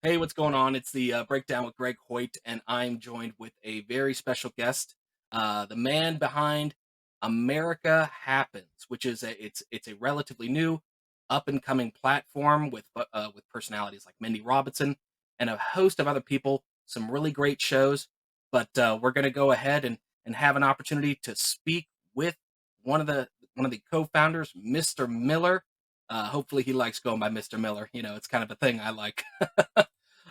Hey, what's going on? It's the Breakdown with Greg Hoyt, and I'm joined with a very special guest, the man behind America Happens, which is it's a relatively new, up and coming platform with personalities like Mindy Robinson and a host of other people. Some really great shows, but we're going to go ahead and have an opportunity to speak with one of the one of the co-founders, Mr. Miller. Hopefully, he likes going by Mr. Miller. It's kind of a thing I like.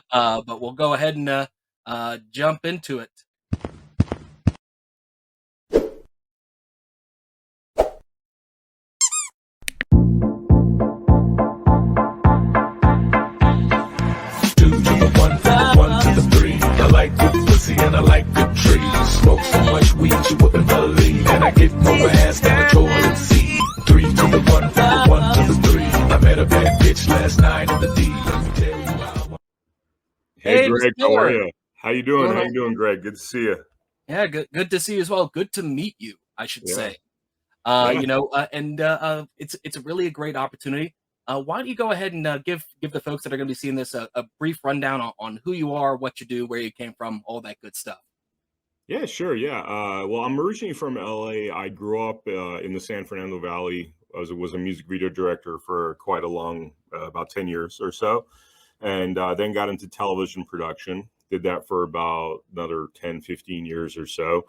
But we'll go ahead and jump into it. Two to the one, from the one to the three. I like good pussy and I like good trees. Smoke so much weed you wouldn't believe. And I get more ass than a toilet seat. Three to the one, from the one to the three. I met a bad bitch last night in the D. Let me tell you how. Hey, Hey, Mr. Greg, how are Miller. you? How you doing? Going How on? you doing, Greg? Good to see you. Yeah, good to see you as well. Good to meet you, I should Yeah, say. yeah. It's really a great opportunity. Why don't you go ahead and give the folks that are going to be seeing this a brief rundown on who you are, what you do, where you came from, all that good stuff. Yeah, sure. Yeah. Well, I'm originally from LA. I grew up in the San Fernando Valley. I was a music video director for quite a long, about 10 years or so. And then got into television production. Did that for about another 10, 15 years or so.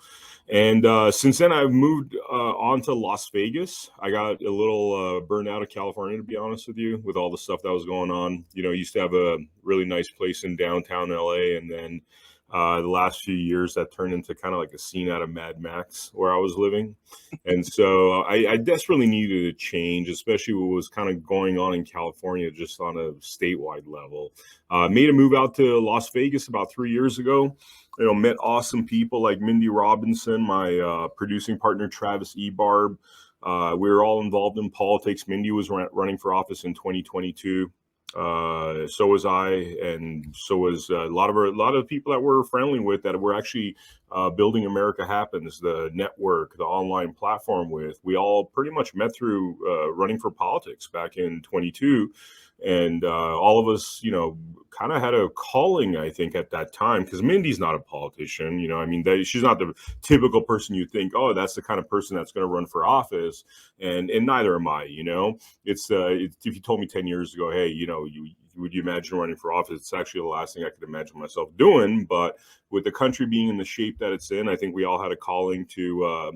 And since then, I've moved on to Las Vegas. I got a little burned out of California, to be honest with you, with all the stuff that was going on. I used to have a really nice place in downtown LA. And then the last few years, that turned into kind of like a scene out of Mad Max where I was living. And so I desperately needed a change, especially what was kind of going on in California, just on a statewide level. Made a move out to Las Vegas about 3 years ago. Met awesome people like Mindy Robinson, my producing partner, Travis Ebarb. We were all involved in politics. Mindy was running for office in 2022. So was I, and so was a lot of people that we're friendly with that we're actually building America Happens, the network, the online platform with. We all pretty much met through running for politics back in 22. And all of us, kind of had a calling, I think, at that time, because Mindy's not a politician. I mean, she's not the typical person you think, oh, that's the kind of person that's going to run for office. And neither am I. If you told me 10 years ago, hey, would you imagine running for office? It's actually the last thing I could imagine myself doing. But with the country being in the shape that it's in, I think we all had a calling to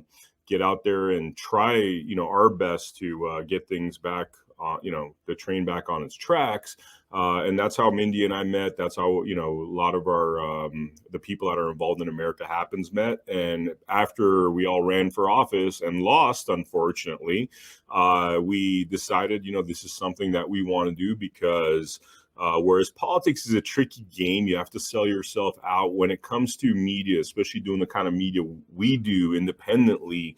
get out there and try, our best to get things back, the train back on its tracks. And that's how Mindy and I met. That's how, a lot of the people that are involved in America Happens met. And after we all ran for office and lost, unfortunately, we decided, this is something that we want to do because whereas politics is a tricky game, you have to sell yourself out. When it comes to media, especially doing the kind of media we do independently,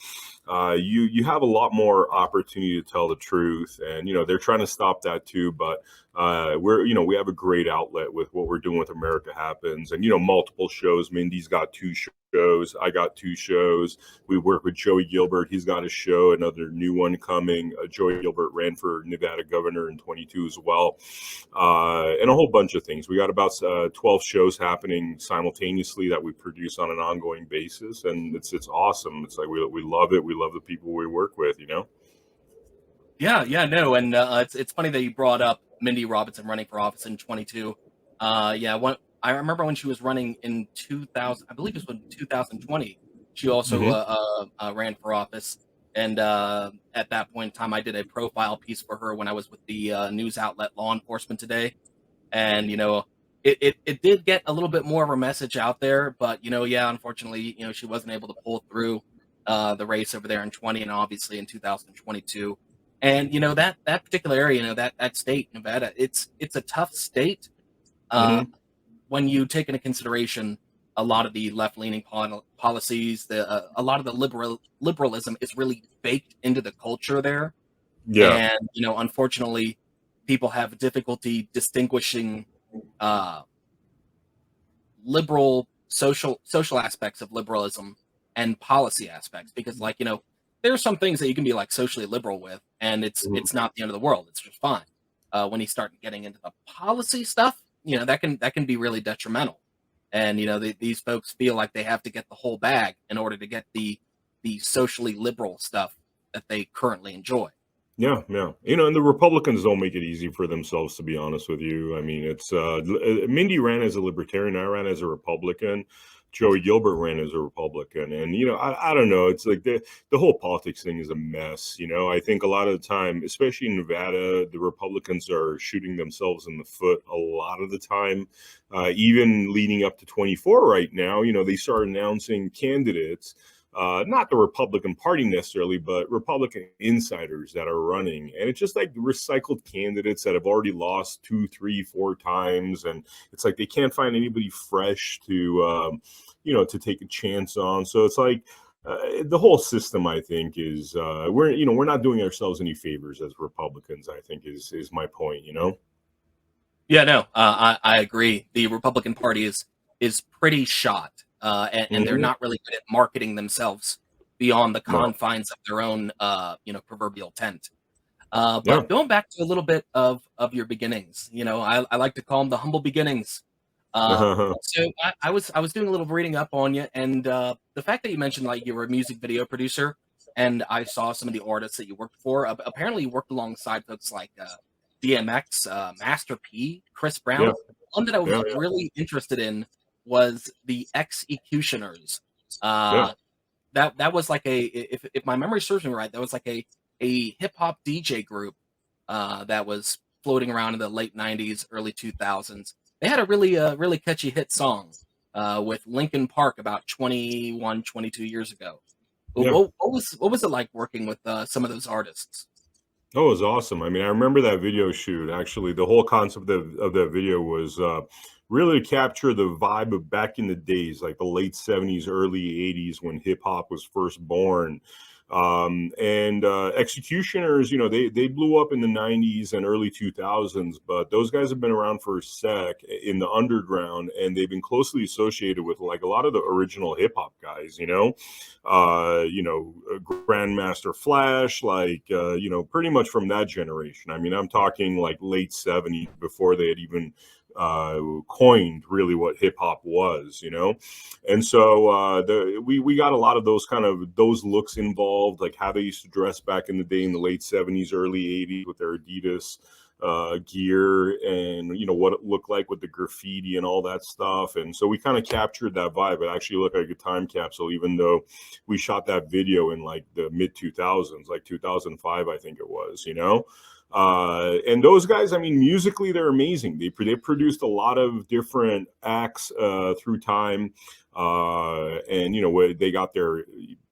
you have a lot more opportunity to tell the truth. And they're trying to stop that too. But we have a great outlet with what we're doing with America Happens, and multiple shows. Mindy's got two shows. I got two shows. We work with Joey Gilbert. He's got a show, another new one coming. Joey Gilbert ran for Nevada governor in 22 as well, and a whole bunch of things. We got about 12 shows happening simultaneously that we produce on an ongoing basis, and it's awesome. It's like we love it. We love the people we work with. Yeah, no, and it's funny that you brought up Mindy Robinson running for office in 22. Yeah, I remember when she was running in 2000, I believe it was in 2020. She also Hmm. ran for office, and at that point in time, I did a profile piece for her when I was with the news outlet Law Enforcement Today, and it did get a little bit more of a message out there, but yeah, unfortunately, she wasn't able to pull through the race over there in 20 and obviously in 2022. And that particular area, that state, Nevada, it's a tough state uh, Hmm. when you take into consideration a lot of the left-leaning policies. A lot of the liberalism is really baked into the culture there, Yeah. and unfortunately, people have difficulty distinguishing uh, liberal social aspects of liberalism and policy aspects, because there are some things that you can be like socially liberal with, and it's Mhm. it's not the end of the world. It's just fine. When you start getting into the policy stuff, that can be really detrimental. And these folks feel like they have to get the whole bag in order to get the socially liberal stuff that they currently enjoy. Yeah, yeah. And the Republicans don't make it easy for themselves, to be honest with you. I mean, it's Mindy ran as a libertarian, I ran as a Republican. Joey Gilbert ran as a Republican, and I don't know. It's like the whole politics thing is a mess. I think a lot of the time, especially in Nevada, the Republicans are shooting themselves in the foot a lot of the time. Even leading up to 24 right now, they start announcing candidates, not the Republican Party necessarily, but Republican insiders that are running. And it's just like recycled candidates that have already lost two, three, four times. And it's like they can't find anybody fresh to take a chance on. So it's like, the whole system, I think, is we're not doing ourselves any favors as Republicans, I think is my point. Yeah, no, I agree. The Republican Party is pretty shot, and they're Hmm. not really good at marketing themselves beyond the No. confines of their own, proverbial tent. Yeah. But going back to a little bit of your beginnings, I like to call them the humble beginnings. Uh, so I was doing a little reading up on you, and the fact that you mentioned like you were a music video producer, and I saw some of the artists that you worked for. Apparently, you worked alongside folks like DMX, Master P, Chris Yeah. Brown. One that I was Yeah. really interested in was the Executioners. Yeah. Uh, that was like if my memory serves me right, that was like a hip hop DJ group that was floating around in the late '90s, early 2000s. They had a really catchy hit song with Linkin Park about 21, 22 years ago. Yeah. What was it like working with some of those artists? Oh, it was awesome. I mean, I remember that video shoot. Actually, the whole concept of that video was really to capture the vibe of back in the days, like the late '70s, early '80s, when hip hop was first born. And Executioners, they blew up in the '90s and early 2000s, but those guys have been around for a sec in the underground, and they've been closely associated with like a lot of the original hip hop guys. Grandmaster Flash, like pretty much from that generation. I mean, I'm talking like late '70s before they had even coined really what hip hop was. And so we got a lot of those looks involved, like how they used to dress back in the day in the late '70s, early '80s with their Adidas gear, and what it looked like with the graffiti and all that stuff. And so we kind of captured that vibe. It actually looked like a time capsule, even though we shot that video in like the mid 2000s, like 2005, I think it was. And those guys, I mean, musically, they're amazing. They produced a lot of different acts through time. And they got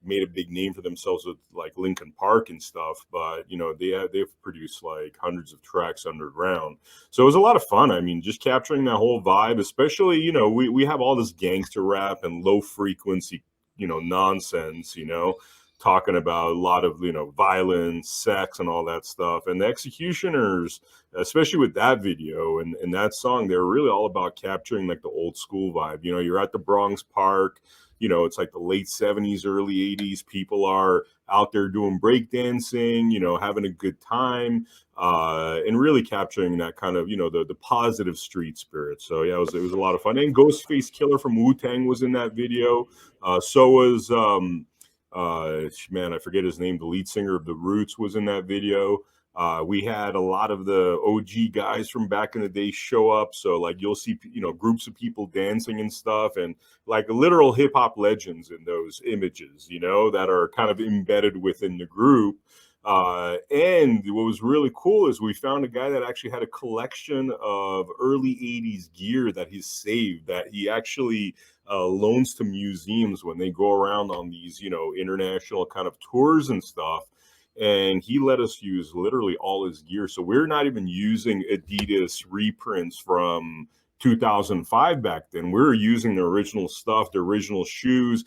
made a big name for themselves with like Linkin Park and stuff, but they've produced like hundreds of tracks underground. So it was a lot of fun. I mean, just capturing that whole vibe, especially, we have all this gangster rap and low frequency, nonsense, talking about a lot of violence, sex, and all that stuff. And the Executioners, especially with that video and that song, they're really all about capturing like the old school vibe. You're at the Bronx Park. It's like the late '70s, early '80s. People are out there doing breakdancing, having a good time, and really capturing that kind of, the positive street spirit. So yeah, it was a lot of fun. And Ghostface Killer from Wu-Tang was in that video. So was man, I forget his name. The lead singer of The Roots was in that video. We had a lot of the OG guys from back in the day show up. So like you'll see, groups of people dancing and stuff, and like literal hip hop legends in those images, that are kind of embedded within the group. And what was really cool is we found a guy that actually had a collection of early '80s gear that he's saved, that he actually loans to museums when they go around on these, international kind of tours and stuff. And he let us use literally all his gear. So we're not even using Adidas reprints from 2005 back then. We were using the original stuff, the original shoes,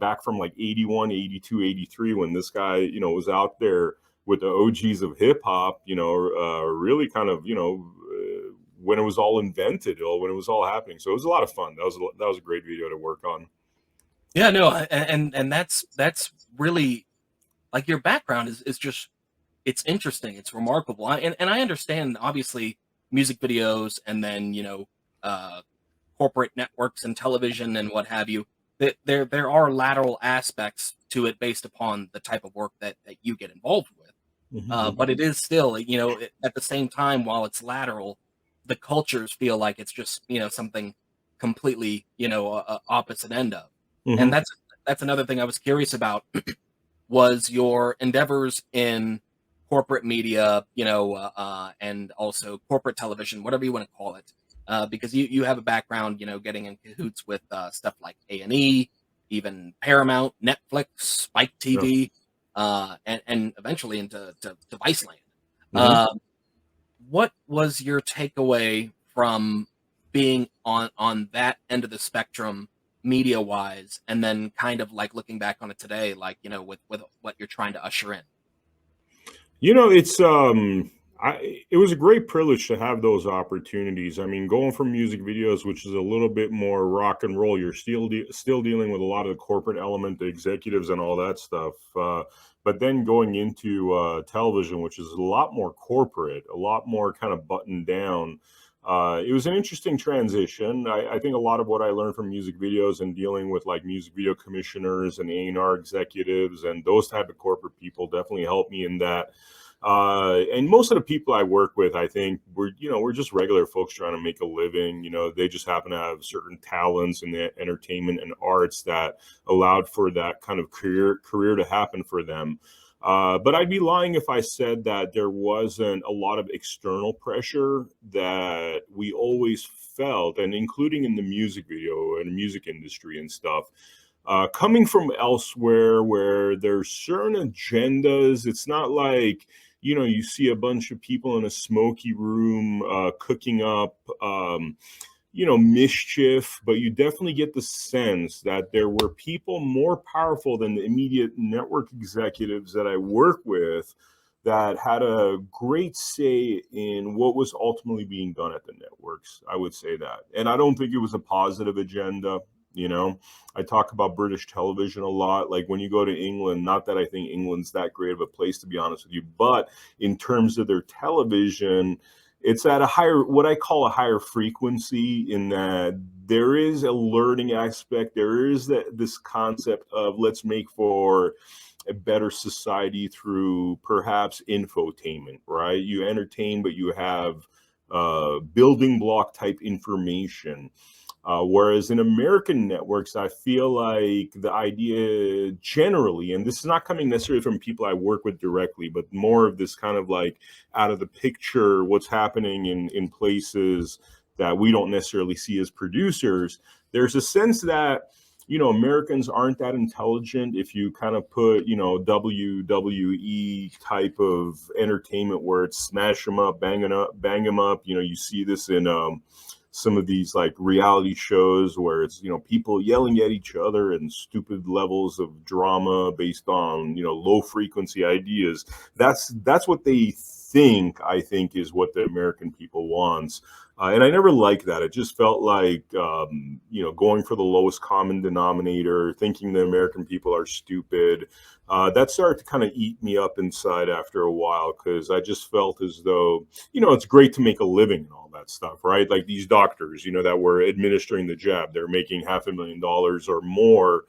back from like 81, 82, 83, when this guy, was out there with the OGs of hip hop, really kind of, when it was all invented, or when it was all happening. So it was a lot of fun. That was a great video to work on. Yeah, no, and that's really like your background is just it's interesting, it's remarkable. And I understand obviously music videos and then corporate networks and television and what have you, that there are lateral aspects to it based upon the type of work that you get involved with. But it is still, at the same time, while it's lateral, the cultures feel like it's just, something completely, opposite end of. And Hmm. that's another thing I was curious about was your endeavors in corporate media, and also corporate television, whatever you want to call it, because you have a background, getting in cahoots with stuff like A&E, even Paramount, Netflix, Spike Yeah. TV, and eventually to Viceland. Hmm. What was your takeaway from being on that end of the spectrum media wise, and then kind of like looking back on it today, like with what you're trying to usher in? It's it was a great privilege to have those opportunities. I mean, going from music videos, which is a little bit more rock and roll, you're still dealing with a lot of the corporate element, the executives and all that stuff. But then going into television, which is a lot more corporate, a lot more kind of buttoned down. It was an interesting transition. I think a lot of what I learned from music videos and dealing with like music video commissioners and A&R executives and those type of corporate people definitely helped me in that. And most of the people I work with, I think we're just regular folks trying to make a living. They just happen to have certain talents in the entertainment and arts that allowed for that kind of career to happen for them. But I'd be lying if I said that there wasn't a lot of external pressure that we always felt, and including in the music video and music industry and stuff. Coming from elsewhere where there's certain agendas, it's not like, you see a bunch of people in a smoky room cooking up, mischief, but you definitely get the sense that there were people more powerful than the immediate network executives that I work with that had a great say in what was ultimately being done at the networks. I would say that. And I don't think it was a positive agenda. I talk about British television a lot. Like when you go to England, not that I think England's that great of a place, to be honest with you, but in terms of their television, it's at a higher, what I call a higher frequency, in that there is a learning aspect. There is this concept of let's make for a better society through perhaps infotainment, right? You entertain, but you have building block type information. Whereas in American networks, I feel like the idea generally, and this is not coming necessarily from people I work with directly, but more of this kind of like out of the picture, what's happening in places that we don't necessarily see as producers. There's a sense that, Americans aren't that intelligent. If you kind of put, WWE type of entertainment where it's smash them up, bang them up. You see this in some of these like reality shows where it's people yelling at each other and stupid levels of drama based on low frequency ideas. That's what they think, I think, is what the American people wants. And I never liked that. It just felt like going for the lowest common denominator, thinking the American people are stupid. That started to kind of eat me up inside after a while, because I just felt as though, it's great to make a living and all that stuff, right? Like these doctors, that were administering the jab, they're making $500,000 or more.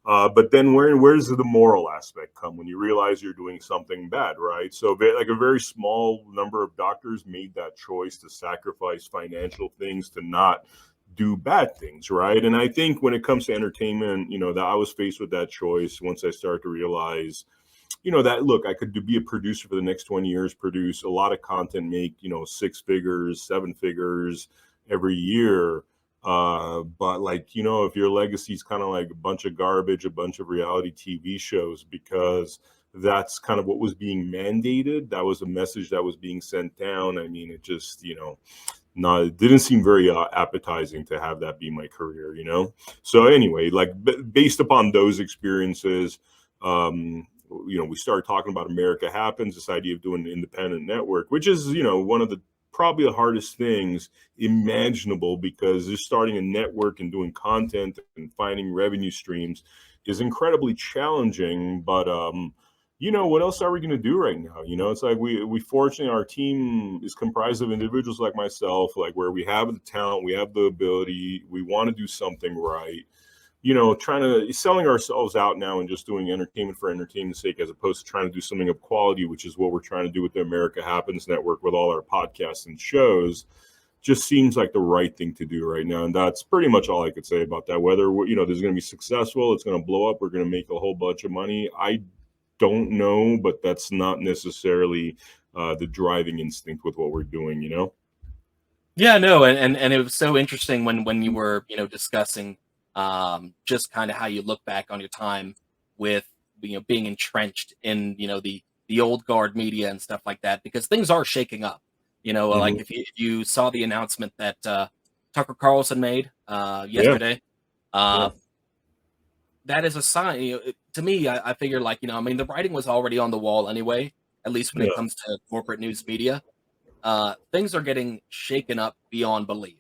But then where's the moral aspect come when you realize you're doing something bad, right? So like a very small number of doctors made that choice to sacrifice financial things to not do bad things, right? And I think when it comes to entertainment, that I was faced with that choice once I started to realize, that look, I could be a producer for the next 20 years, produce a lot of content, make, six figures, seven figures every year. But like, if your legacy is kind of like a bunch of garbage, a bunch of reality TV shows, because that's kind of what was being mandated, that was a message that was being sent down. I mean, it just, not, it didn't seem very appetizing to have that be my career. So anyway, like based upon those experiences, we started talking about America Happens, this idea of doing an independent network, which is, one of the probably the hardest things imaginable, because just starting a network and doing content and finding revenue streams is incredibly challenging. But what else are we going to do right now? It's like we fortunately, our team is comprised of individuals like myself, like where we have the talent, we have the ability, we want to do something right. Trying to selling ourselves out now and just doing entertainment for entertainment's sake, as opposed to trying to do something of quality, which is what we're trying to do with the America Happens Network with all our podcasts and shows, just seems like the right thing to do right now. And that's pretty much all I could say about that. Whether, there's going to be successful, it's going to blow up, we're going to make a whole bunch of money, I don't know, but that's not necessarily the driving instinct with what we're doing. Yeah, no, and it was so interesting when you were, discussing just kind of how you look back on your time with, being entrenched in, the old guard media and stuff like that, because things are shaking up. Like Hmm. if you saw the announcement that Tucker Carlson made Yeah, yesterday, yeah, uh that is a sign. To me, I figure, like, I mean, the writing was already on the wall anyway, at least when it yeah. comes to corporate news media. Things are getting shaken up beyond belief,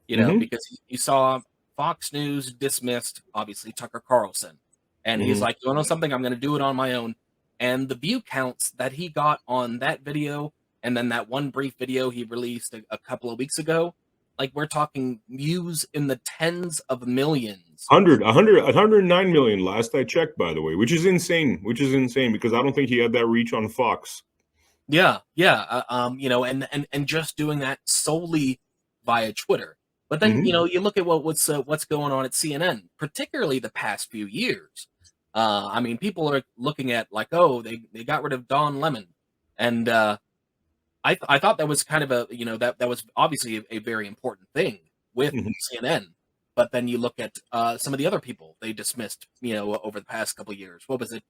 Hmm. because you saw Fox News dismissed, obviously, Tucker Carlson. And he's Hmm. like, you know something? I'm going to do it on my own. And the view counts that he got on that video, and then that one brief video he released a couple of weeks ago, like, we're talking views in the tens of millions. 109 million last I checked, by the way, which is insane because I don't think he had that reach on Fox. Yeah, yeah, and just doing that solely via Twitter. But then, Hmm. you look at what's going on at CNN, particularly the past few years. I mean, people are looking at, like, oh, they got rid of Don Lemon, and I thought that was kind of that was obviously a very important thing with Hmm. CNN. But then you look at some of the other people they dismissed, over the past couple of years. What was it?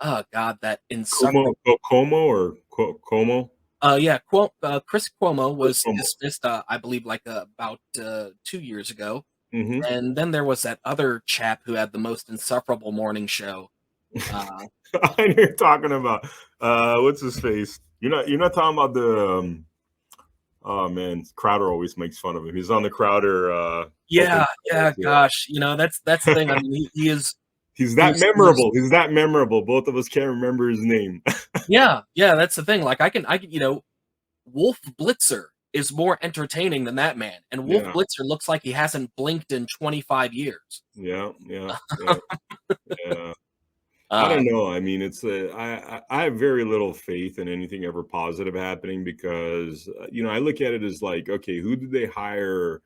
Oh God, that insufferable. Como. Yeah, Chris Cuomo Chris was Cuomo. dismissed, I believe, like, about 2 years ago, Hmm. and then there was that other chap who had the most insufferable morning show. Uh, I know you're talking about what's his face. You're not talking about the oh man, Crowder always makes fun of him. He's on the Crowder open yeah, yeah, yeah. gosh, that's the thing. I mean, he is He's he that is most. memorable. He's that memorable. Both of us can't remember his name. Yeah, yeah, that's the thing. Like, I can, Wolf Blitzer is more entertaining than that man, and Wolf Yeah, Blitzer looks like he hasn't blinked in 25 years. yeah, yeah, yeah, yeah. I don't Um, know. I mean, I have very little faith in anything ever positive happening because I look at it as like, okay, who did they hire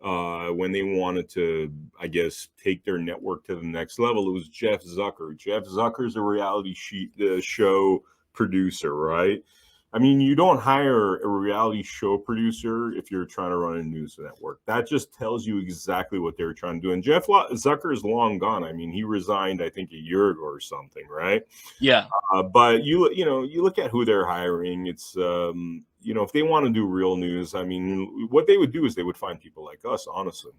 when they wanted to, I guess, take their network to the next level? It was Jeff Zucker. Jeff Zucker's a show producer, right? I mean, you don't hire a reality show producer if you're trying to run a news network. That just tells you exactly what they were trying to do. And Zucker is long gone. I mean, he resigned, I think, a year ago or something, right? yeah. But you look at who they're hiring. It's if they want to do real news, I mean, what they would do is they would find people like us. Honestly,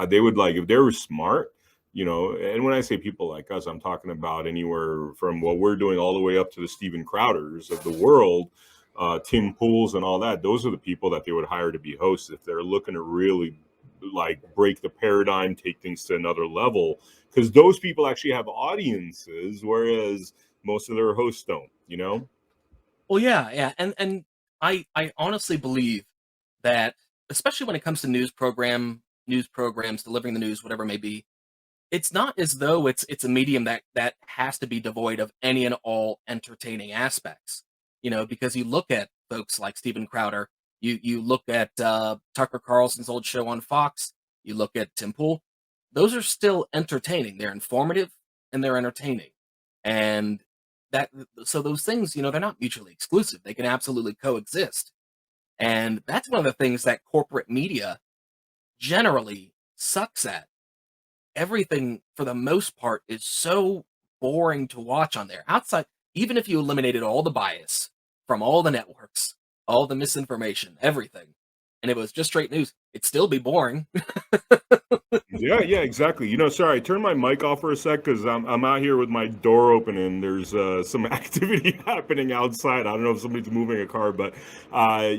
they would, like, if they were smart. And when I say people like us, I'm talking about anywhere from what we're doing all the way up to the Steven Crowders of the world, Tim Pools and all that. Those are the people that they would hire to be hosts if they're looking to really, like, break the paradigm, take things to another level. Because those people actually have audiences, whereas most of their hosts don't. Well, yeah, yeah, and I honestly believe that, especially when it comes to news programs, delivering the news, whatever it may be, it's not as though it's a medium that has to be devoid of any and all entertaining aspects. Because you look at folks like Steven Crowder, you look at Tucker Carlson's old show on Fox, you look at Tim Pool, those are still entertaining. They're informative and they're entertaining. And that so those things, they're not mutually exclusive. They can absolutely coexist. And that's one of the things that corporate media generally sucks at. Everything, for the most part, is so boring to watch on there. Outside, even if you eliminated all the bias from all the networks, all the misinformation, everything, and it was just straight news, it'd still be boring. Yeah, exactly. Sorry, I turned my mic off for a sec because I'm out here with my door open and there's some activity happening outside. I don't know if somebody's moving a car, but I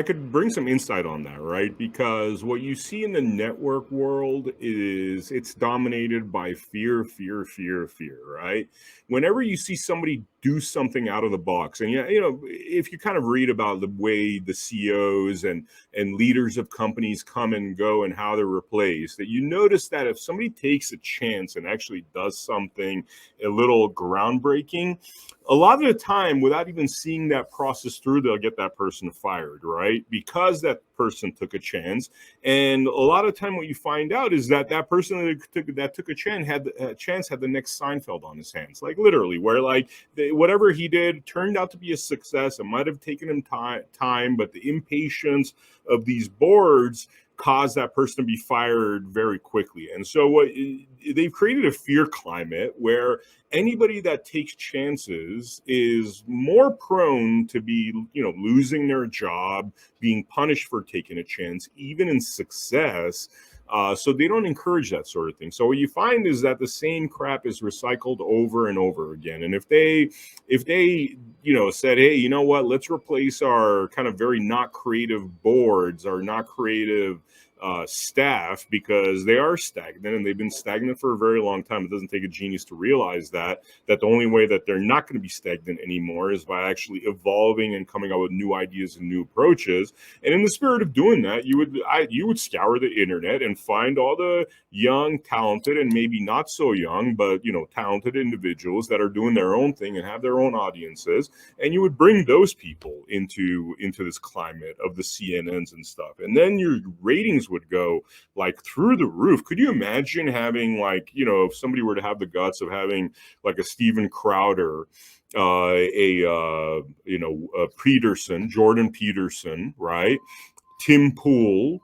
could bring some insight on that, right? Because what you see in the network world is it's dominated by fear, fear, fear, fear, right? Whenever you see somebody do something out of the box, and if you kind of read about the way the CEOs and leaders of companies come and go and how they're replaced, that you notice that if somebody takes a chance and actually does something a little groundbreaking, a lot of the time, without even seeing that process through, they'll get that person fired, right? Because that person took a chance. And a lot of time, what you find out is that that person that took a chance had the next Seinfeld on his hands, like literally, where like whatever he did turned out to be a success. It might have taken him time, but the impatience of these boards caused that person to be fired very quickly. And so what they've created a fear climate where anybody that takes chances is more prone to be, losing their job, being punished for taking a chance, even in success. So they don't encourage that sort of thing. So what you find is that the same crap is recycled over and over again. And if they said, hey, you know what, let's replace our kind of very not creative boards, our not creative staff, because they are stagnant and they've been stagnant for a very long time. It doesn't take a genius to realize that the only way that they're not going to be stagnant anymore is by actually evolving and coming up with new ideas and new approaches. And in the spirit of doing that, you would scour the internet and find all the young, talented, and maybe not so young, but talented individuals that are doing their own thing and have their own audiences, and you would bring those people into this climate of the CNNs and stuff, and then your ratings would go like through the roof. Could you imagine having, like, if somebody were to have the guts of having like a Steven Crowder, Jordan Peterson, right? Tim Pool,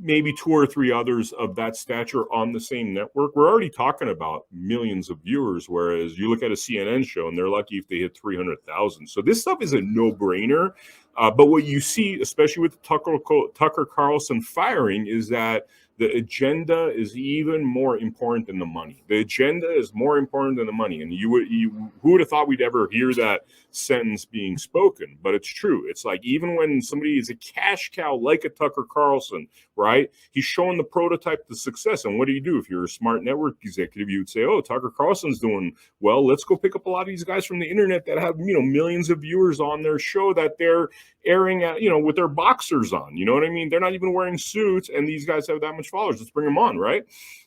maybe two or three others of that stature on the same network. We're already talking about millions of viewers, whereas you look at a CNN show and they're lucky if they hit 300,000. So this stuff is a no-brainer. But what you see, especially with Tucker Carlson firing, is that the agenda is even more important than the money. The agenda is more important than the money. And who would have thought we'd ever hear that sentence being spoken? But it's true. It's like, even when somebody is a cash cow like a Tucker Carlson, right? He's showing the prototype to success. And what do you do? If you're a smart network executive, you would say, oh, Tucker Carlson's doing well. Let's go pick up a lot of these guys from the internet that have, millions of viewers on their show that they're airing at, with their boxers on. You know what I mean? They're not even wearing suits, and these guys have that much followers. Let's bring them on, right?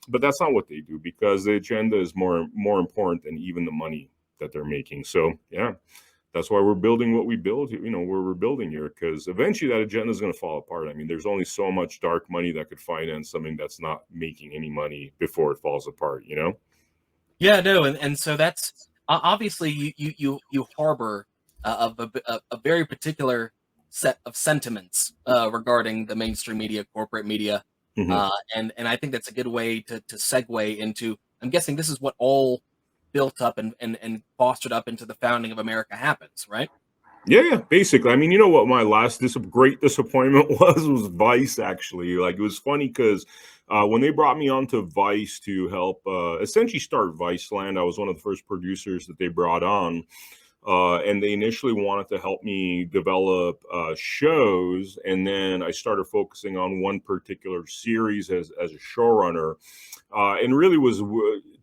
But that's not what they do, because the agenda is more important than even the money that they're making. So yeah, that's why we're building what we build, where we're building here, because eventually that agenda is going to fall apart. I mean, there's only so much dark money that could finance something that's not making any money before it falls apart, Yeah, no, and so that's obviously you harbor a very particular set of sentiments regarding the mainstream media, corporate media, Mm-hmm. and I think that's a good way to segue into. I'm guessing this is what all built up and fostered up into the founding of America Happens, right? Yeah, basically. I mean, you know what my last great disappointment was Vice, actually. Like, it was funny because when they brought me onto Vice to help essentially start Viceland, I was one of the first producers that they brought on. And they initially wanted to help me develop shows, and then I started focusing on one particular series as a showrunner, and really was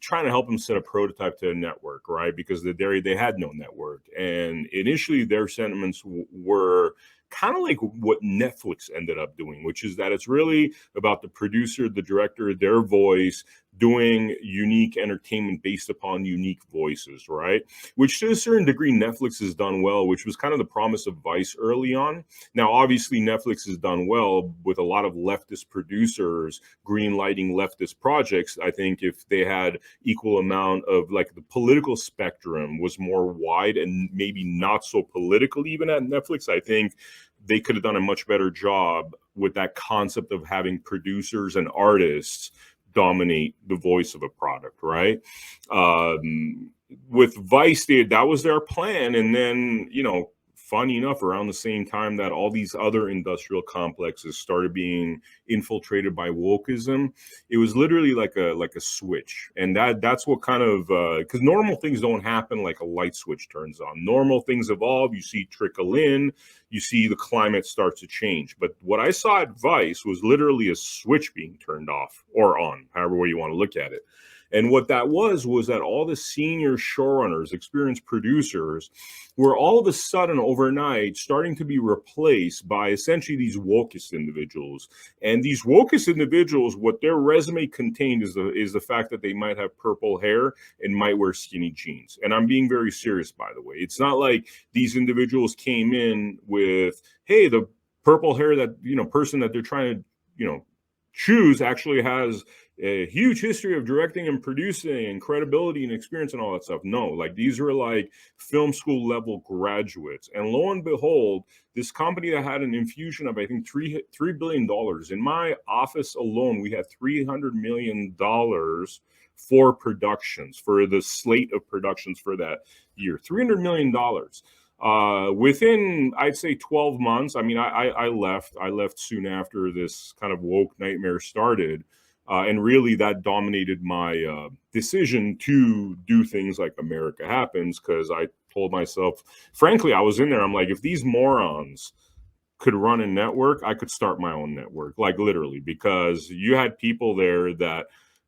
trying to help them set a prototype to a network, right? Because they had no network, and initially their sentiments were kind of like what Netflix ended up doing, which is that it's really about the producer, the director, their voice, doing unique entertainment based upon unique voices, right? Which to a certain degree Netflix has done well, which was kind of the promise of Vice early on. Now, obviously, Netflix has done well with a lot of leftist producers green lighting leftist projects. I think if they had equal amount of, like, the political spectrum was more wide and maybe not so political even at Netflix, I think they could have done a much better job with that concept of having producers and artists dominate the voice of a product, right? With Vice, that was their plan. And then, funny enough, around the same time that all these other industrial complexes started being infiltrated by wokeism, it was literally like a switch. And that's what kind of because normal things don't happen like a light switch turns on. Normal things evolve, you see trickle in, you see the climate start to change. But what I saw at Vice was literally a switch being turned off or on, however way you want to look at it. And what that was that all the senior showrunners, experienced producers, were all of a sudden overnight starting to be replaced by essentially these wokest individuals. And these wokest individuals, what their resume contained is the fact that they might have purple hair and might wear skinny jeans. And I'm being very serious, by the way. It's not like these individuals came in with, hey, the purple hair that, person that they're trying to, choose actually has a huge history of directing and producing and credibility and experience and all that stuff. No, like these were like film school level graduates. And lo and behold, this company that had an infusion of, I think, $3 billion. In my office alone, we had $300 million for productions, for the slate of productions for that year. $300 million. Within, I'd say 12 months, I mean, I left soon after this kind of woke nightmare started. And really that dominated my decision to do things like America Happens, because I told myself, frankly, I was in there, I'm like, if these morons could run a network, I could start my own network, like literally, because you had people there that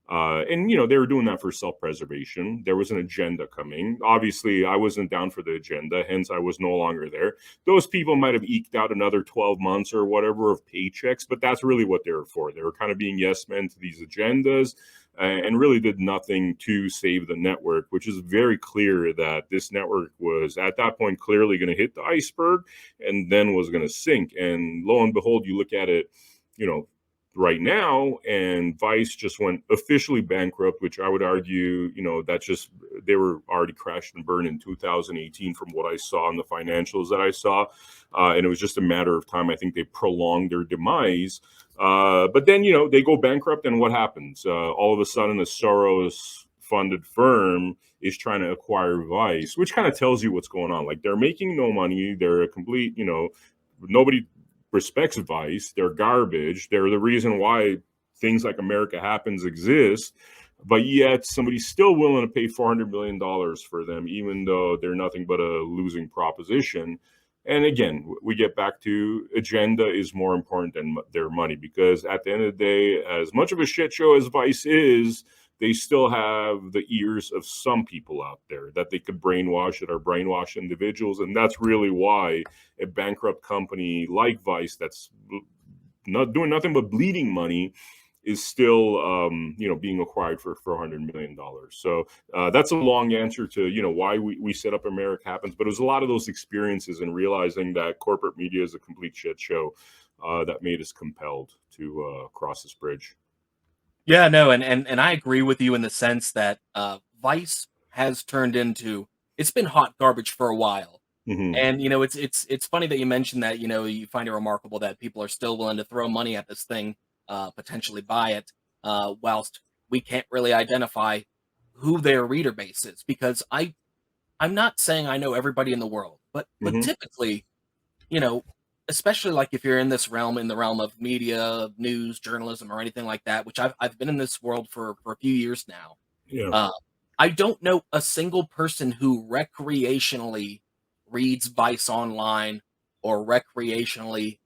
and they were doing that for self-preservation. There was an agenda coming. Obviously, I wasn't down for the agenda, hence I was no longer there. Those people might have eked out another 12 months or whatever of paychecks, but that's really what they were for. They were kind of being yes men to these agendas and really did nothing to save the network, which is very clear that this network was at that point clearly going to hit the iceberg and then was going to sink. And lo and behold, you look at it, right now, and Vice just went officially bankrupt, which I would argue, that just, they were already crashed and burned in 2018 from what I saw in the financials that I saw. And it was just a matter of time. I think they prolonged their demise. But then, they go bankrupt, and what happens? All of a sudden, a Soros funded firm is trying to acquire Vice, which kind of tells you what's going on. Like, they're making no money. They're a complete, nobody respects Vice. They're garbage. They're the reason why things like America Happens exist, but yet somebody's still willing to pay $400 million for them, even though they're nothing but a losing proposition. And again, we get back to agenda is more important than their money, because at the end of the day, as much of a shit show as Vice is, they still have the ears of some people out there that they could brainwash, that are brainwashed individuals. And that's really why a bankrupt company like Vice, that's not doing nothing but bleeding money, is still, being acquired for $400 million. So that's a long answer to, why we set up America Happens. But it was a lot of those experiences and realizing that corporate media is a complete shit show that made us compelled to cross this bridge. Yeah, no, and I agree with you in the sense that Vice has turned into, it's been hot garbage for a while. Mm-hmm. And it's funny that you mentioned that, you find it remarkable that people are still willing to throw money at this thing, potentially buy it, whilst we can't really identify who their reader base is. Because I'm not saying I know everybody in the world, but Mm-hmm. typically, you know, especially like if you're in this realm, in the realm of media, news, journalism, or anything like that, which I've been in this world for a few years now. Yeah. Uh, I don't know a single person who recreationally reads Vice online or recreationally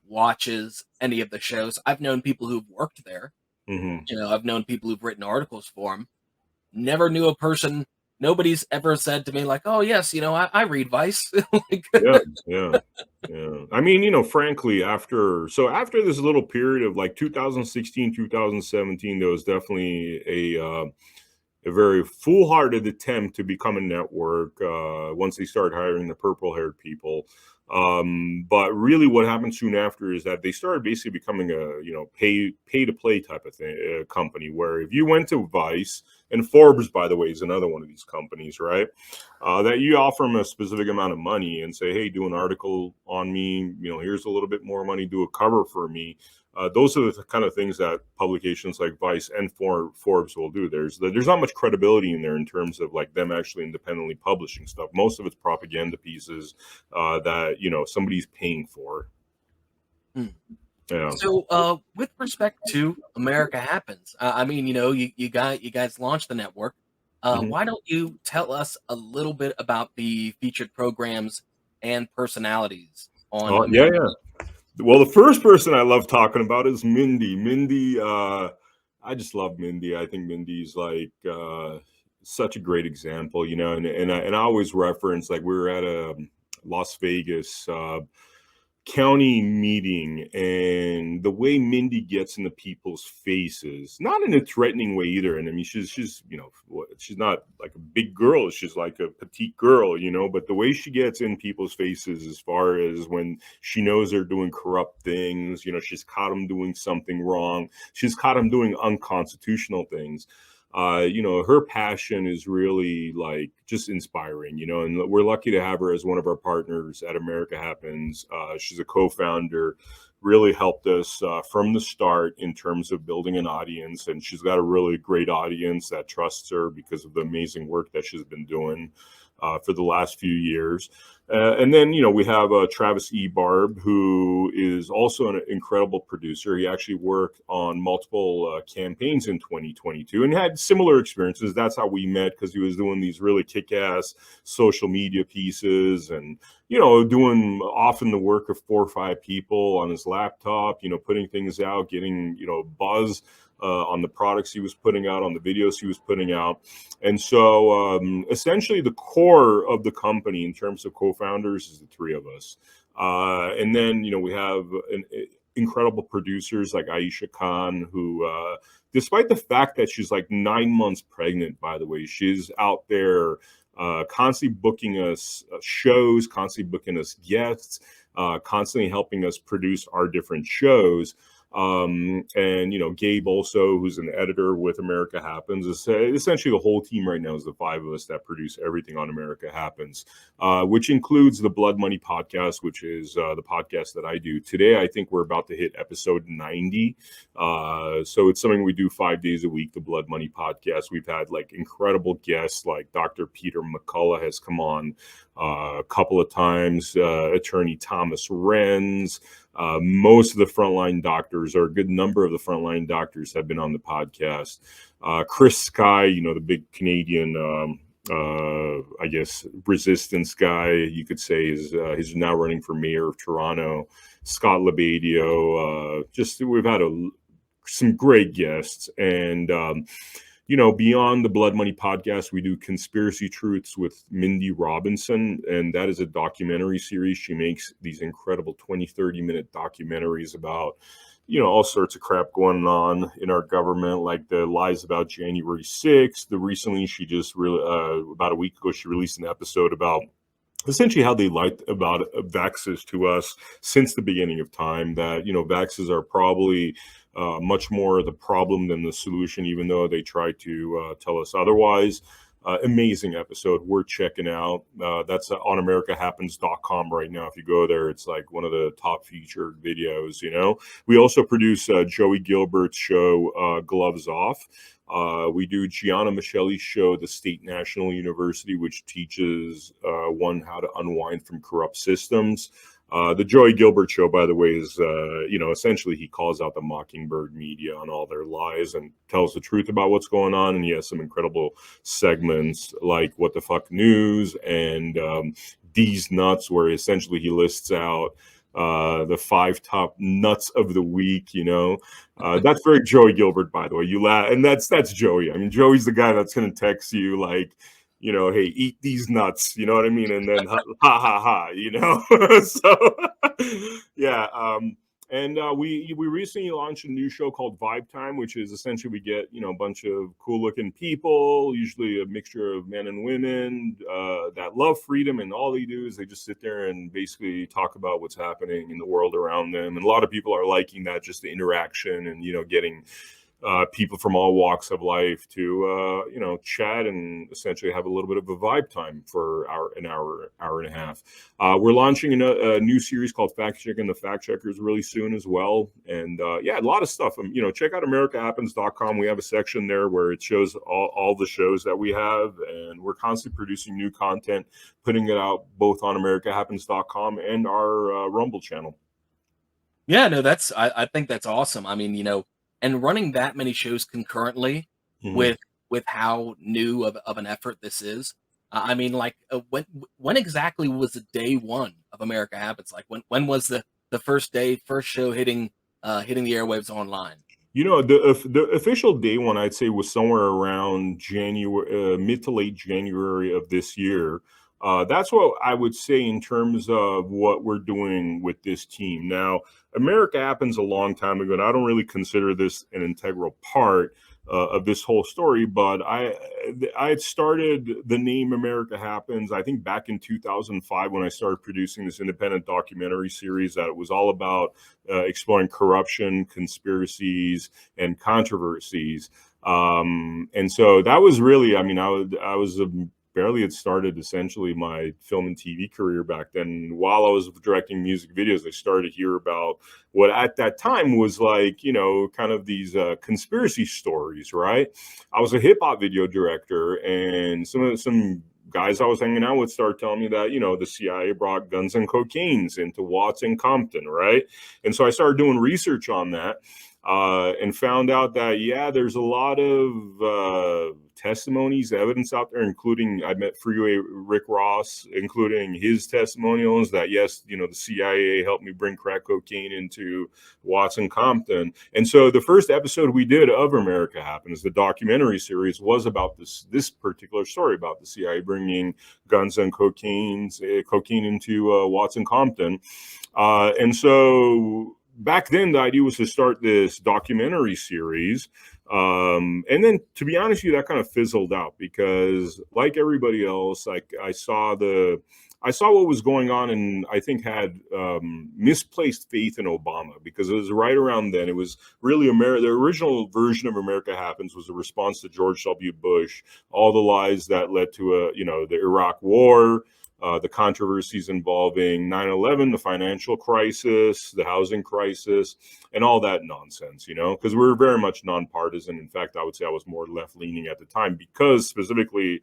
watches any of the shows. I've known people who've worked there. Mm-hmm. I've known people who've written articles for them. Never knew a person. Nobody's ever said to me like, "Oh yes, I read Vice." Like, Yeah, yeah, yeah. I mean, frankly, after this little period of like 2016, 2017, there was definitely a very foolhardy attempt to become a network once they started hiring the purple-haired people. But really, what happened soon after is that they started basically becoming a pay to play type of thing, company, where if you went to Vice, and Forbes, by the way, is another one of these companies, right? That you offer them a specific amount of money and say, hey, do an article on me. Here's a little bit more money. Do a cover for me. Those are the kind of things that publications like Vice and Forbes will do. There's not much credibility in there in terms of like them actually independently publishing stuff. Most of it's propaganda pieces that somebody's paying for. Mm. Yeah. So, with respect to America Happens, I mean, you guys launched the network. Mhm. Why don't you tell us a little bit about the featured programs and personalities on Oh yeah, America? yeah. Well, the first person I love talking about is Mindy. Mindy, I just love Mindy. I think Mindy's like such a great example, and I always reference like we were at a Las Vegas county meeting, and the way Mindy gets into people's faces, not in a threatening way either. And I mean, she's she's not like a big girl, she's like a petite girl, but the way she gets in people's faces, as far as when she knows they're doing corrupt things, she's caught them doing something wrong, she's caught them doing unconstitutional things. Her passion is really like just inspiring, and we're lucky to have her as one of our partners at America Happens. She's a co-founder, really helped us from the start in terms of building an audience, and she's got a really great audience that trusts her because of the amazing work that she's been doing for the last few years. And then, we have Travis E. Barb, who is also an incredible producer. He actually worked on multiple campaigns in 2022 and had similar experiences. That's how we met, because he was doing these really kick-ass social media pieces and, doing often the work of 4 or 5 people on his laptop, putting things out, getting, buzz on the products he was putting out, on the videos he was putting out. And so essentially the core of the company in terms of co-founders is the 3 of us. And then, we have incredible producers like Aisha Khan, who, despite the fact that she's like 9 months pregnant, by the way, she's out there constantly booking us shows, constantly booking us guests, constantly helping us produce our different shows. And Gabe also, who's an editor with America Happens, is essentially the whole team right now is the 5 of us that produce everything on America Happens, which includes the Blood Money podcast, which is the podcast that I do. Today I think we're about to hit episode 90, so it's something we do 5 days a week, the Blood Money podcast. We've had like incredible guests, like Dr. Peter McCullough has come on a couple of times, attorney Thomas Renz. Most of the frontline doctors, or a good number of the frontline doctors, have been on the podcast. Chris Sky, the big Canadian, I guess, resistance guy, you could say, is he's now running for mayor of Toronto. Scott Labadio, we've had some great guests. And beyond the Blood Money podcast, we do Conspiracy Truths with Mindy Robinson, and that is a documentary series. She makes these incredible 20-30-minute documentaries about, all sorts of crap going on in our government, like the lies about January 6th. Recently, she just really, about a week ago, she released an episode about essentially how they lied about vaxes to us since the beginning of time, that, vaxes are probably much more the problem than the solution, even though they try to tell us otherwise. Amazing episode worth checking out. That's on americahappens.com right now. If you go there, it's like one of the top featured videos. We also produce Joey Gilbert's show, Gloves Off. We do Gianna Michelli's show, The State National University, which teaches one how to unwind from corrupt systems. The Joey Gilbert show, by the way, is, essentially he calls out the Mockingbird media on all their lies and tells the truth about what's going on. And he has some incredible segments like What the Fuck News and D's Nuts, where essentially he lists out the 5 top nuts of the week. That's very Joey Gilbert, by the way. You laugh, and that's Joey. I mean, Joey's the guy that's going to text you like, hey, eat these nuts, you know what I mean? And then ha ha ha, so yeah. And we recently launched a new show called Vibe Time, which is essentially we get, a bunch of cool looking people, usually a mixture of men and women that love freedom. And all they do is they just sit there and basically talk about what's happening in the world around them. And a lot of people are liking that, just the interaction and, getting people from all walks of life to chat and essentially have a little bit of a vibe time for hour and a half. We're launching a new series called Fact Checking the Fact Checkers really soon as well, and yeah, a lot of stuff. Check out AmericaHappens.com. We have a section there where it shows all the shows that we have, and we're constantly producing new content, putting it out both on AmericaHappens.com and our Rumble channel. Yeah, no, I think that's awesome. I mean, and running that many shows concurrently Mhm. with how new of an effort this is. I mean, like, when exactly was the day one of America Happens? Like, when was the first day, first show hitting the airwaves online? The official day one, I'd say, was somewhere around January, mid to late January of this year. That's what I would say in terms of what we're doing with this team. Now, America happens a long time ago, and I don't really consider this an integral part of this whole story. But I had started the name America Happens, I think, back in 2005 when I started producing this independent documentary series that it was all about exploring corruption, conspiracies, and controversies. And so that was really, I mean, I was barely had started essentially my film and TV career back then. While I was directing music videos, I started to hear about what at that time was like, kind of these conspiracy stories, right? I was a hip hop video director, and some guys I was hanging out with started telling me that, the CIA brought guns and cocaines into Watts and Compton, right? And so I started doing research on that, and found out that, yeah, there's a lot of testimonies, evidence out there, including I met Freeway Rick Ross, including his testimonials that, yes, the CIA helped me bring crack cocaine into Watts and Compton. And so the first episode we did of America Happens, the documentary series, was about this particular story about the CIA bringing guns and cocaine into Watts and Compton. And so back then the idea was to start this documentary series, and then, to be honest with you, that kind of fizzled out because, like everybody else, like I saw what was going on, and I think had misplaced faith in Obama, because it was right around then. It was really the original version of America Happens was a response to George W. Bush, all the lies that led to the Iraq War, the controversies involving 9/11, the financial crisis, the housing crisis, and all that nonsense, because we were very much nonpartisan. In fact, I would say I was more left leaning at the time specifically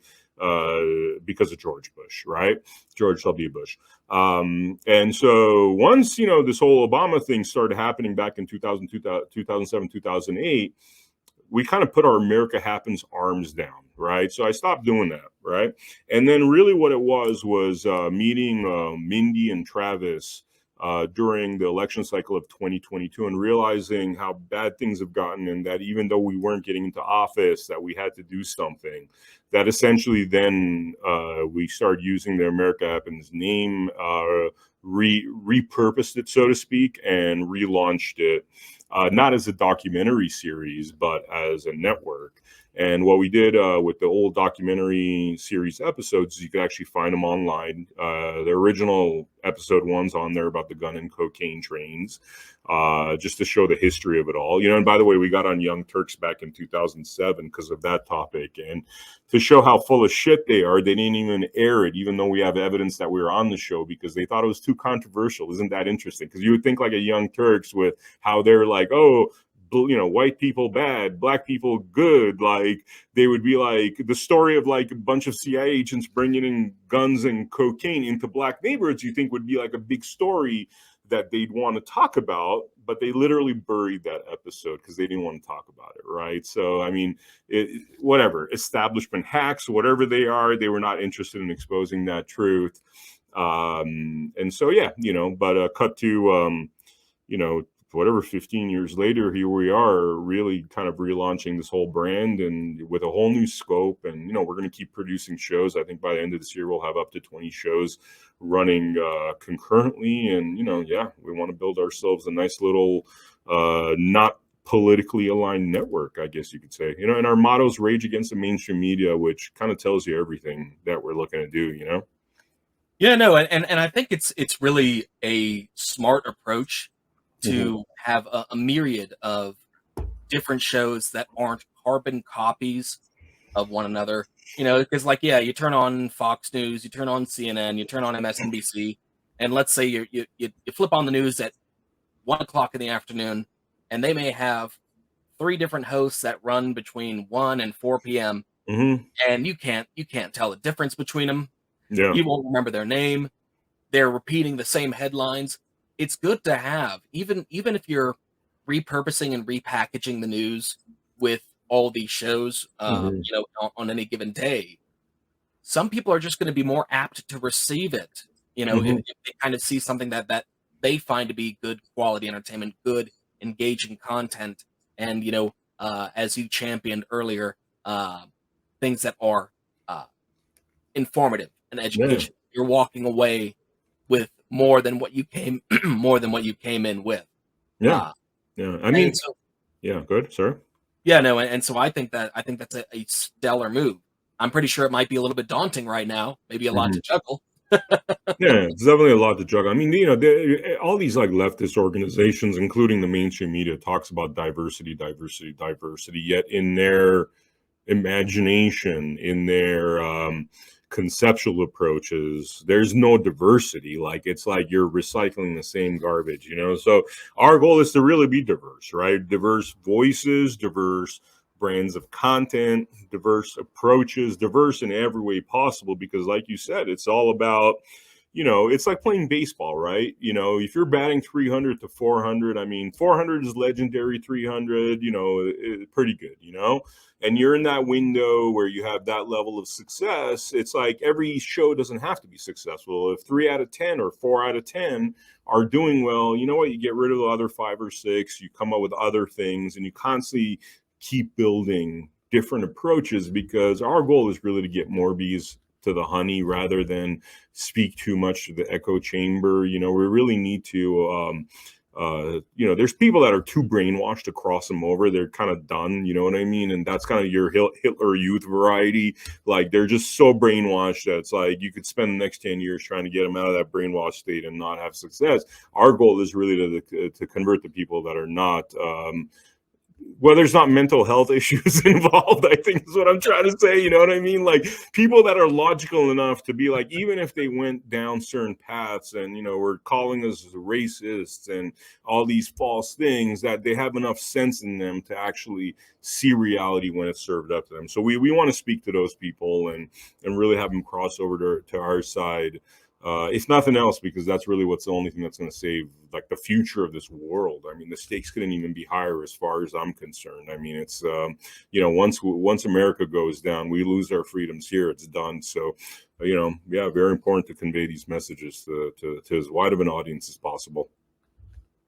because of George Bush, right? George W. Bush. And so once, this whole Obama thing started happening back in 2007, 2008, we kind of put our America Happens arms down, right? So I stopped doing that, right? And then really what it was meeting Mindy and Travis during the election cycle of 2022 and realizing how bad things have gotten, and that even though we weren't getting into office, that we had to do something. That essentially then we started using the America Happens name, repurposed it, so to speak, and relaunched it, not as a documentary series, but as a network. And what we did with the old documentary series episodes is you could actually find them online. The original episode one's on there about the gun and cocaine trains, just to show the history of it all. And by the way, we got on Young Turks back in 2007 because of that topic. And to show how full of shit they are, they didn't even air it, even though we have evidence that we were on the show, because they thought it was too controversial. Isn't that interesting? Because you would think like a Young Turks with how they're like, oh, white people bad, black people good. Like they would be like the story of like a bunch of CIA agents bringing in guns and cocaine into black neighborhoods. You think would be like a big story that they'd want to talk about, but they literally buried that episode because they didn't want to talk about it, right? So I mean, whatever establishment hacks, whatever they are, they were not interested in exposing that truth. And so yeah, but cut to whatever, 15 years later, here we are really kind of relaunching this whole brand and with a whole new scope. And, we're going to keep producing shows. I think by the end of this year, we'll have up to 20 shows running concurrently. And, yeah, we want to build ourselves a nice little, not politically aligned network, I guess you could say, and our motto is rage against the mainstream media, which kind of tells you everything that we're looking to do. Yeah, no, and I think it's really a smart approach Mhm. to have a myriad of different shows that aren't carbon copies of one another. Because like, yeah, you turn on Fox News, you turn on CNN, you turn on MSNBC, and let's say you flip on the news at 1 o'clock in the afternoon, and they may have three different hosts that run between 1 and 4 p.m. Hmm. and you can't tell the difference between them. Yeah. You won't remember their name. They're repeating the same headlines. It's good to have, even if you're repurposing and repackaging the news with all these shows, Hmm. on any given day. Some people are just going to be more apt to receive it, if, Hmm. if they kind of see something that they find to be good quality entertainment, good engaging content, and as you championed earlier, uh, things that are uh, informative and Yeah. education. You're walking away with more than what you came more than what you came in with. Yeah. Uh, Yeah. I and mean, so yeah. Good, sir. yeah, no, and so I think that's a stellar move. I'm pretty sure it might be a little bit daunting right now, maybe a lot to juggle. Yeah, it's definitely a lot to juggle. I mean, all these like leftist organizations, including the mainstream media, talks about diversity, diversity, diversity. Yet in their imagination, in their conceptual approaches, there's no diversity. Like it's like you're recycling the same garbage, you know. So our goal is to really be diverse, right? Diverse voices, diverse brands of content, diverse approaches, diverse in every way possible. Because, like you said, it's all about it's like playing baseball, right? If you're batting 300 to 400, I mean, 400 is legendary, 300, pretty good, and you're in that window where you have that level of success. It's like every show doesn't have to be successful. If 3 out of 10 or 4 out of 10 are doing well, you know what? You get rid of the other five or six, you come up with other things, and you constantly keep building different approaches because our goal is really to get more bees to the honey rather than speak too much to the echo chamber. We really need to there's people that are too brainwashed to cross them over. They're kind of done, you know what I mean? And that's kind of your Hitler Youth variety. Like they're just so brainwashed that it's like you could spend the next 10 years trying to get them out of that brainwashed state and not have success. Our goal is really to convert the people that are not well, there's not mental health issues involved, I think is what I'm trying to say. You know what I mean? Like people that are logical enough to be like, even if they went down certain paths and, were calling us racists and all these false things, that they have enough sense in them to actually see reality when it's served up to them. So we want to speak to those people and really have them cross over to our side. If nothing else, because that's really what's the only thing that's going to save like the future of this world. I mean, the stakes couldn't even be higher as far as I'm concerned. I mean, it's once America goes down, we lose our freedoms here. It's done. So, yeah, very important to convey these messages to as wide of an audience as possible.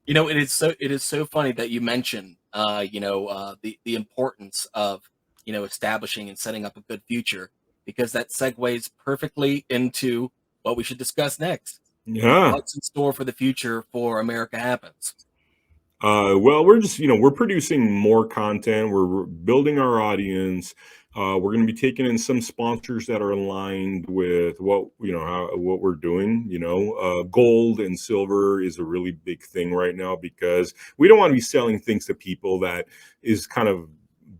It is so funny that you mentioned the importance of establishing and setting up a good future, because that segues perfectly into what we should discuss next. Yeah. What's in store for the future for America Happens? Well, we're just, we're producing more content. We're building our audience. We're going to be taking in some sponsors that are aligned with what we're doing. Gold and silver is a really big thing right now because we don't want to be selling things to people that is kind of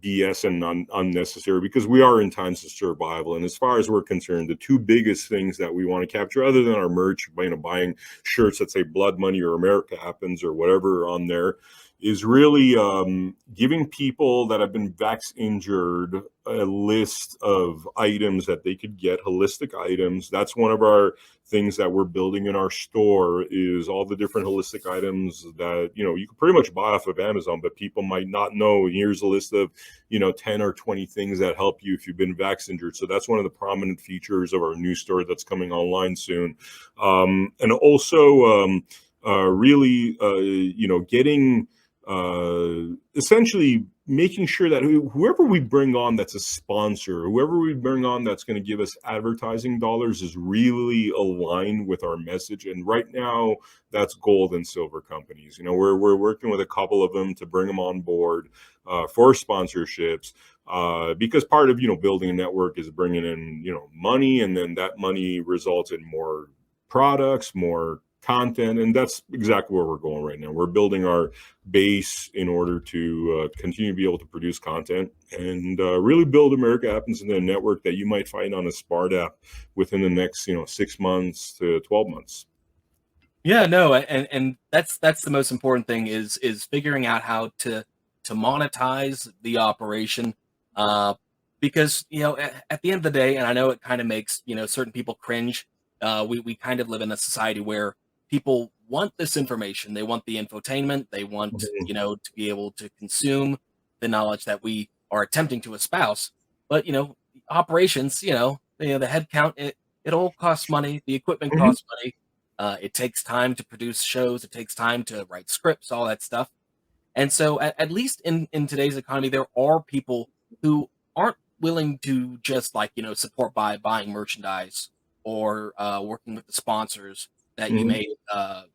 BS and unnecessary, because we are in times of survival. And as far as we're concerned, the two biggest things that we want to capture, other than our merch, buying shirts that say Blood Money or America Happens or whatever on there, is really giving people that have been vax injured a list of items that they could get, holistic items. That's one of our things that we're building in our store, is all the different holistic items that you can pretty much buy off of Amazon, but people might not know. Here's a list of 10 or 20 things that help you if you've been vax injured. So that's one of the prominent features of our new store that's coming online soon. And also really getting essentially making sure that whoever we bring on that's a sponsor, whoever we bring on that's going to give us advertising dollars, is really aligned with our message. And right now, that's gold and silver companies. We're working with a couple of them to bring them on board for sponsorships. Because part of building a network is bringing in money, and then that money results in more products, more content, and that's exactly where we're going right now. We're building our base in order to continue to be able to produce content and really build America Happens into a network that you might find on a smart app within the next 6 months to 12 months. Yeah, no, and that's the most important thing is figuring out how to monetize the operation, uh, because at the end of the day, and I know it kind of makes certain people cringe. We kind of live in a society where people want this information, they want the infotainment, they want Mhm. to be able to consume the knowledge that we are attempting to espouse. But operations, the head count, it all costs money, the equipment Mhm. costs money, it takes time to produce shows. It takes time to write scripts, all that stuff. And so, at least in today's economy, there are people who aren't willing to just like support by buying merchandise or working with the sponsors that you Mhm. may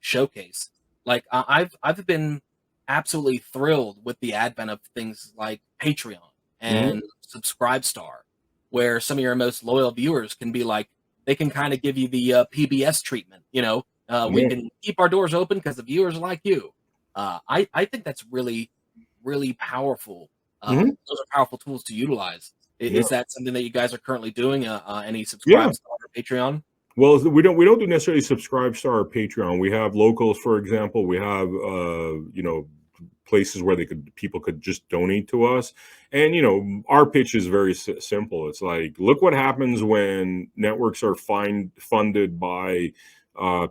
showcase. Like I've been absolutely thrilled with the advent of things like Patreon Mhm. and Subscribestar, where some of your most loyal viewers can be like they can kind of give you the PBS treatment. We Yeah. can keep our doors open because the viewers are like you. I think that's really, really powerful. Mhm. Those are powerful tools to utilize. Yeah. Is that something that you guys are currently doing? Any Yeah. subscribes on Patreon? Well, we don't do necessarily subscribe star or Patreon. We have locals, for example. We have places where people could just donate to us. And our pitch is very simple. It's like, look what happens when networks are funded by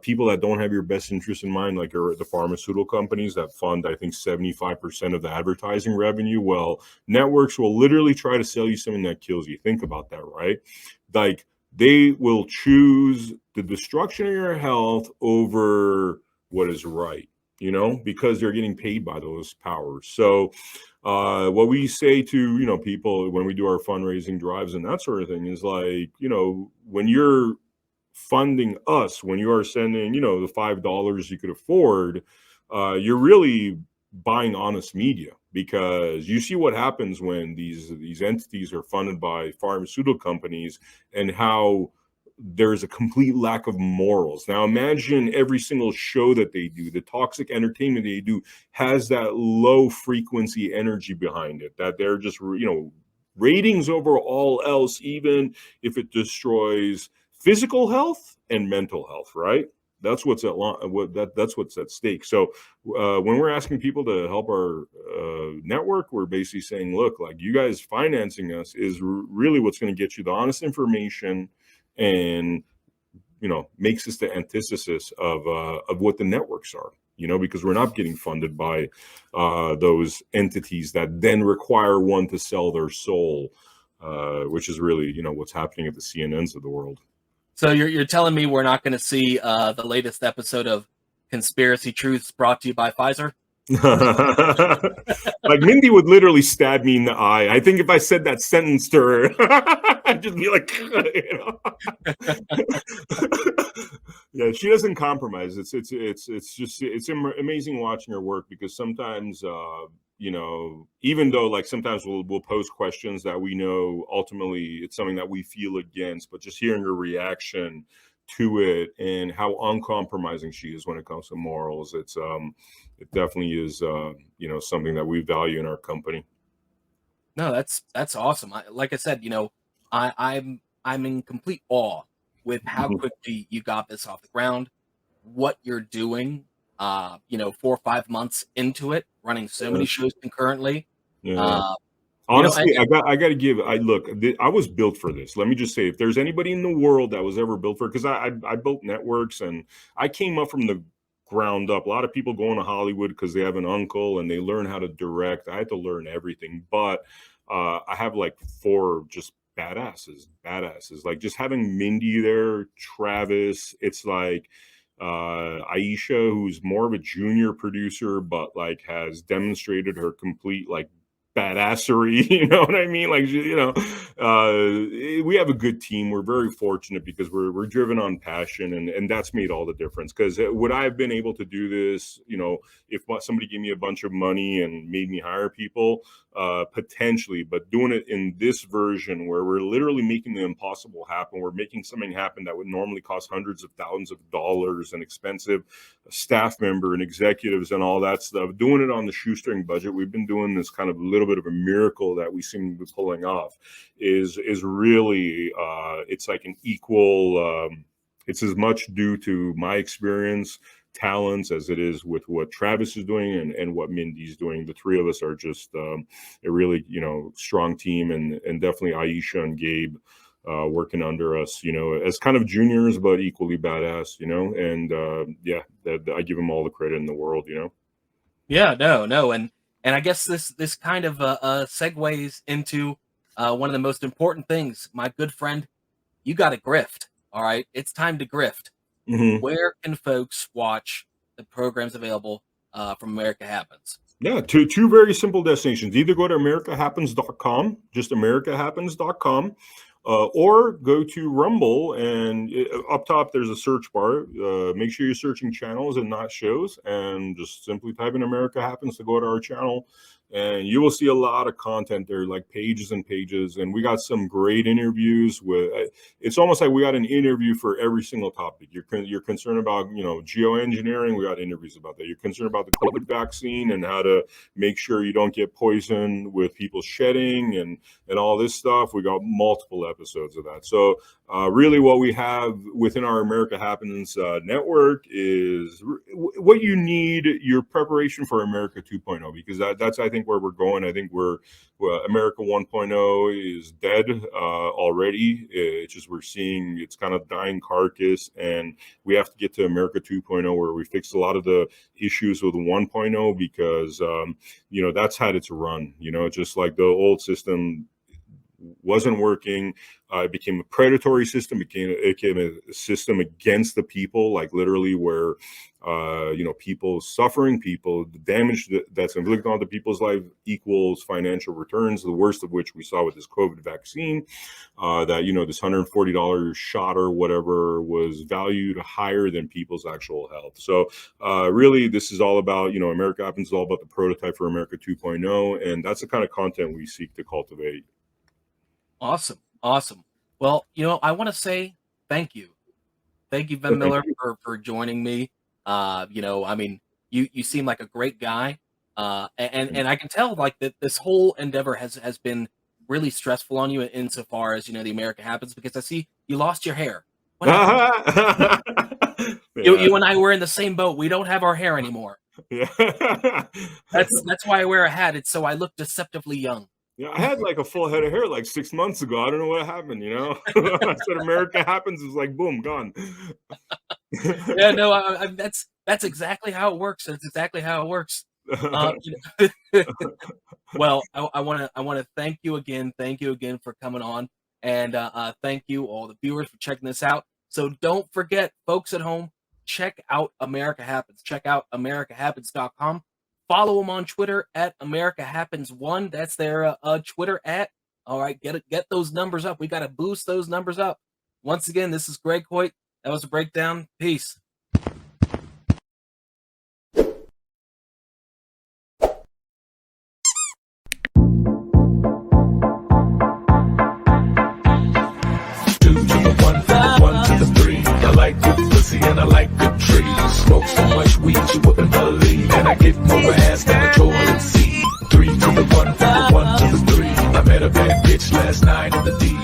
people that don't have your best interest in mind, like the pharmaceutical companies that fund, I think, 75% of the advertising revenue. Well, networks will literally try to sell you something that kills you. Think about that, right? Like, they will choose the destruction of your health over what is right, because they're getting paid by those powers. So what we say to people when we do our fundraising drives and that sort of thing is like, when you're funding us, when you are sending the $5 you could afford, you're really buying honest media, because you see what happens when these entities are funded by pharmaceutical companies and how there's a complete lack of morals. Now imagine every single show that they do, the toxic entertainment they do has that low frequency energy behind it, that they're just ratings over all else, even if it destroys physical health and mental health, right? That's what's that's what's at stake. So when we're asking people to help our network, we're basically saying, look, like, you guys financing us is really what's going to get you the honest information, and makes us the antithesis of what the networks are. Because we're not getting funded by those entities that then require one to sell their soul, which is really what's happening at the CNNs of the world. So you're telling me we're not going to see the latest episode of Conspiracy Truths brought to you by Pfizer? Like, Mindy would literally stab me in the eye. I think if I said that sentence to her, I'd just be like, yeah, she doesn't compromise. It's amazing watching her work, because sometimes even though, like, sometimes we'll post questions that we know ultimately it's something that we feel against, but just hearing her reaction to it and how uncompromising she is when it comes to morals, it definitely is something that we value in our company. No, that's awesome. Like I said, I'm in complete awe with how quickly you got this off the ground, what you're doing. 4 or 5 months into it, running so Yeah. many shows concurrently. Yeah. Uh, and, Honestly, I got to give. I was built for this. Let me just say, if there's anybody in the world that was ever built for it, because I built networks and I came up from the ground up. A lot of people go into Hollywood because they have an uncle and they learn how to direct. I had to learn everything, but I have like four just badasses. Like, just having Mindy there, Travis. It's like Aisha, who's more of a junior producer, but like has demonstrated her complete like badassery. You know what I mean? Like, we have a good team. We're very fortunate because we're driven on passion, and that's made all the difference. Because would I have been able to do this, if somebody gave me a bunch of money and made me hire people? Potentially, but doing it in this version where we're literally making the impossible happen. We're making something happen that would normally cost hundreds of thousands of dollars and expensive staff member and executives and all that stuff. Doing it on the shoestring budget. We've been doing this kind of little bit of a miracle that we seem to be pulling off is really it's like an equal it's as much due to my experience, talents, as it is with what Travis is doing and what Mindy's doing. The three of us are just a really, strong team, and definitely Aisha and Gabe working under us, as kind of juniors, but equally badass, and I give them all the credit in the world, Yeah, no. And I guess this kind of segues into one of the most important things, my good friend. You got to grift. All right. It's time to grift. Mm-hmm. Where can folks watch the programs available from America Happens? Yeah, two very simple destinations. Either go to americahappens.com, just americahappens.com, or go to Rumble, and up top there's a search bar. Make sure you're searching channels and not shows, and just simply type in America Happens to go to our channel. And you will see a lot of content there, like pages and pages. And we got some great interviews with. It's almost like we got an interview for every single topic. You're concerned about geoengineering. We got interviews about that. You're concerned about the COVID vaccine and how to make sure you don't get poisoned with people shedding and all this stuff. We got multiple episodes of that. So really, what we have within our America Happens network is what you need. Your preparation for America 2.0, because that's I think where we're going. I think America 1.0 is dead already. It's just we're seeing it's kind of dying carcass, and we have to get to America 2.0 where we fix a lot of the issues with 1.0 because that's had its run. Just like the old system wasn't working. It became a predatory system. It became a system against the people, like literally where people suffering, the damage that's inflicted onto people's life equals financial returns. The worst of which we saw with this COVID vaccine, that this $140 shot or whatever was valued higher than people's actual health. So really, this is all about America Happens is all about the prototype for America 2.0, and that's the kind of content we seek to cultivate. Awesome. Well, I want to say thank you. Thank you, Vem Miller, for joining me. You seem like a great guy. And I can tell like that this whole endeavor has been really stressful on you insofar as, the America Happens, because I see you lost your hair. What happened? You and I were in the same boat. We don't have our hair anymore. Yeah. That's why I wear a hat. It's so I look deceptively young. Yeah, I had like a full head of hair like 6 months ago. I don't know what happened, I said America Happens, is like, boom, gone. Yeah, no, that's exactly how it works. That's exactly how it works. Well, I want to thank you again. Thank you again for coming on, and thank you all the viewers for checking this out. So don't forget, folks at home, check out America Happens. Check out americahappens.com. Follow them on Twitter at America Happens 1. That's their Twitter at. All right, get those numbers up. We got to boost those numbers up. Once again, this is Greg Hoyt. That was a breakdown. Peace. I like good pussy and I like good trees. Smoke so much weed you wouldn't believe. And I get more ass than a toilet seat. 3 to the 1, from the 1 to the 3. I met a bad bitch last night in the D.